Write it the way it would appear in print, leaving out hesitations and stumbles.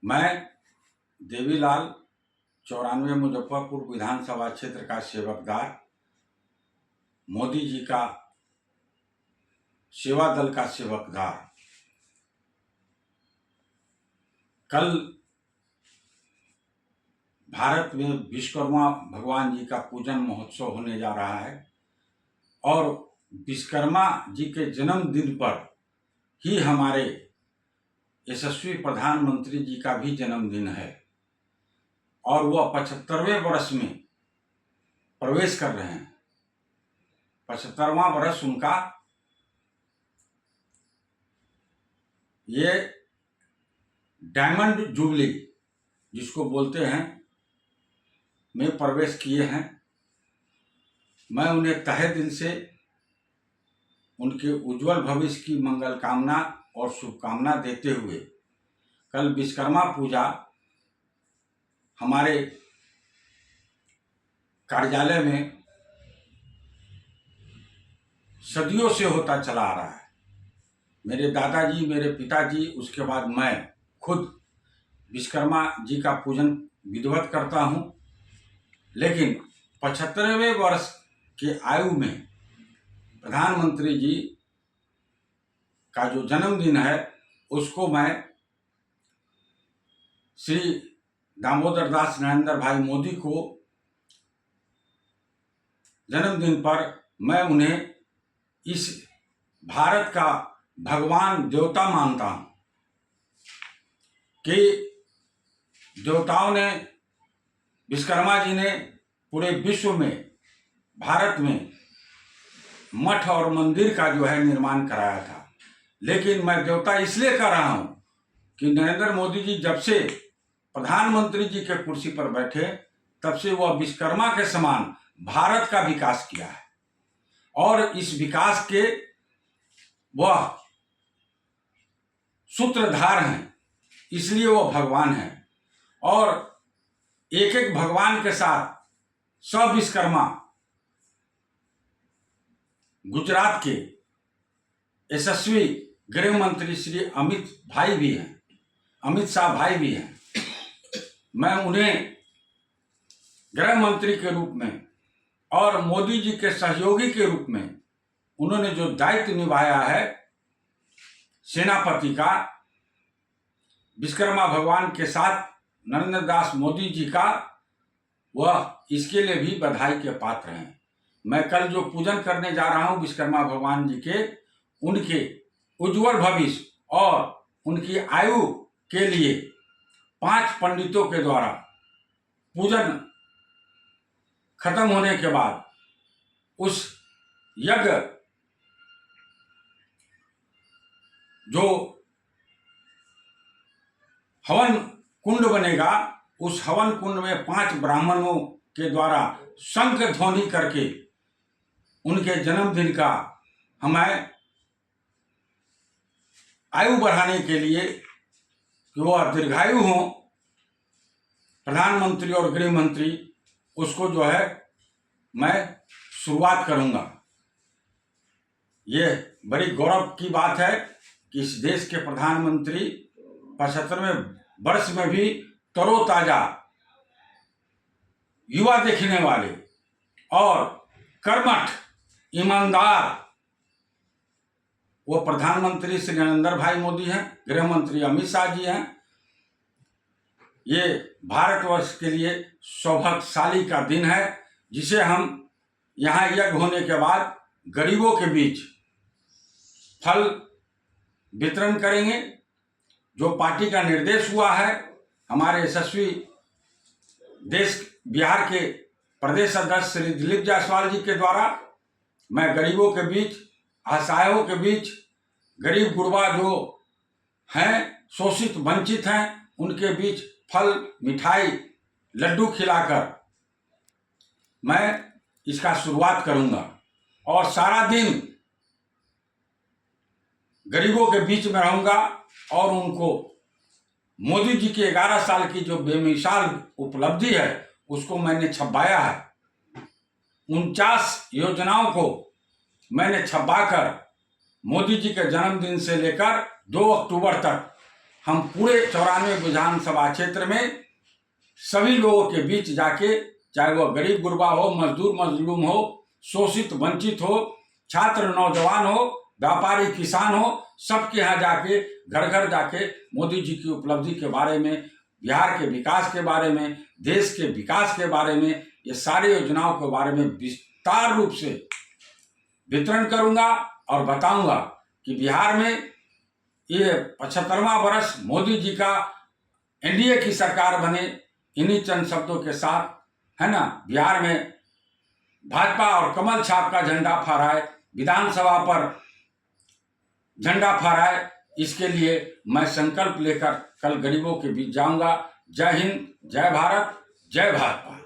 मैं देवीलाल 94 मुजफ्फरपुर विधानसभा क्षेत्र का सेवकदार, मोदी जी का सेवा दल का सेवकदार। कल भारत में विश्वकर्मा भगवान जी का पूजन महोत्सव होने जा रहा है और विश्वकर्मा जी के जन्मदिन पर ही हमारे यशस्वी प्रधानमंत्री जी का भी जन्मदिन है और वह 75वें वर्ष में प्रवेश कर रहे हैं। 75वां वर्ष उनका ये डायमंड जुबली जिसको बोलते हैं में प्रवेश किए हैं। मैं उन्हें तहे दिल से उनके उज्जवल भविष्य की मंगल कामना और शुभकामना देते हुए कल विश्वकर्मा पूजा हमारे कार्यालय में सदियों से होता चला आ रहा है। मेरे दादाजी, मेरे पिताजी, उसके बाद मैं खुद विश्वकर्मा जी का पूजन विधिवत करता हूँ। लेकिन 75वें वर्ष के आयु में प्रधानमंत्री जी का जो जन्मदिन है उसको मैं श्री दामोदर दास नरेंद्र भाई मोदी को जन्मदिन पर मैं उन्हें इस भारत का भगवान देवता मानता हूँ कि देवताओं ने, विश्वकर्मा जी ने पूरे विश्व में, भारत में मठ और मंदिर का जो है निर्माण कराया था। लेकिन मैं देवता इसलिए कह रहा हूँ कि नरेंद्र मोदी जी जब से प्रधानमंत्री जी के कुर्सी पर बैठे तब से वह विश्वकर्मा के समान भारत का विकास किया है और इस विकास के वह सूत्रधार हैं, इसलिए वह भगवान हैं। और एक एक भगवान के साथ सब विश्वकर्मा गुजरात के यशस्वी गृह मंत्री श्री अमित शाह भाई भी हैं। मैं उन्हें गृह मंत्री के रूप में और मोदी जी के सहयोगी के रूप में उन्होंने जो दायित्व निभाया है सेनापति का, विश्वकर्मा भगवान के साथ नरेंद्र दास मोदी जी का, वह इसके लिए भी बधाई के पात्र हैं। मैं कल जो पूजन करने जा रहा हूं विश्वकर्मा भगवान जी के, उनके उज्जवल भविष्य और उनकी आयु के लिए 5 पंडितों के द्वारा पूजन खत्म होने के बाद उस यज्ञ जो हवन कुंड बनेगा, उस हवन कुंड में 5 ब्राह्मणों के द्वारा शंख ध्वनि करके उनके जन्मदिन का हमें आयु बढ़ाने के लिए कि वह दीर्घायु हों, प्रधानमंत्री और गृह मंत्री, उसको जो है मैं शुरुआत करूंगा। ये बड़ी गौरव की बात है कि इस देश के प्रधानमंत्री 75वें वर्ष में भी तरोताजा, युवा देखने वाले और कर्मठ, ईमानदार वो प्रधानमंत्री श्री नरेंद्र भाई मोदी हैं, गृह मंत्री अमित शाह जी हैं। ये भारतवर्ष के लिए सौभाग्यशाली का दिन है जिसे हम यहाँ यज्ञ होने के बाद गरीबों के बीच फल वितरण करेंगे। जो पार्टी का निर्देश हुआ है हमारे यशस्वी देश बिहार के प्रदेश अध्यक्ष श्री दिलीप जायसवाल जी के द्वारा, मैं गरीबों के बीच, असहायों के बीच, गरीब गुरबा जो हैं, शोषित वंचित हैं, उनके बीच फल, मिठाई, लड्डू खिलाकर मैं इसका शुरुआत करूंगा और सारा दिन गरीबों के बीच में रहूंगा और उनको मोदी जी के 11 साल की जो बेमिसाल उपलब्धि है उसको मैंने छपाया है। 49 योजनाओं को मैंने छपाकर मोदी जी के जन्मदिन से लेकर 2 अक्टूबर तक हम पूरे 94 विधानसभा क्षेत्र में सभी लोगों के बीच जाके, चाहे वह गरीब गुरबा हो, मजदूर मजलूम हो, शोषित वंचित हो, छात्र नौजवान हो, व्यापारी किसान हो, सबके यहाँ जाके, घर घर जाके मोदी जी की उपलब्धि के बारे में, बिहार के विकास के बारे में, देश के विकास के बारे में, ये सारी योजनाओं के बारे में विस्तार रूप से वितरण करूंगा और बताऊंगा कि बिहार में ये 75वां वर्ष मोदी जी का एनडीए की सरकार बने। इन्हीं चंद शब्दों के साथ, है ना, बिहार में भाजपा और कमल छाप का झंडा फहराए, विधानसभा पर झंडा फहराए, इसके लिए मैं संकल्प लेकर कल गरीबों के बीच जाऊंगा। जय हिंद, जय भारत, जय भाजपा।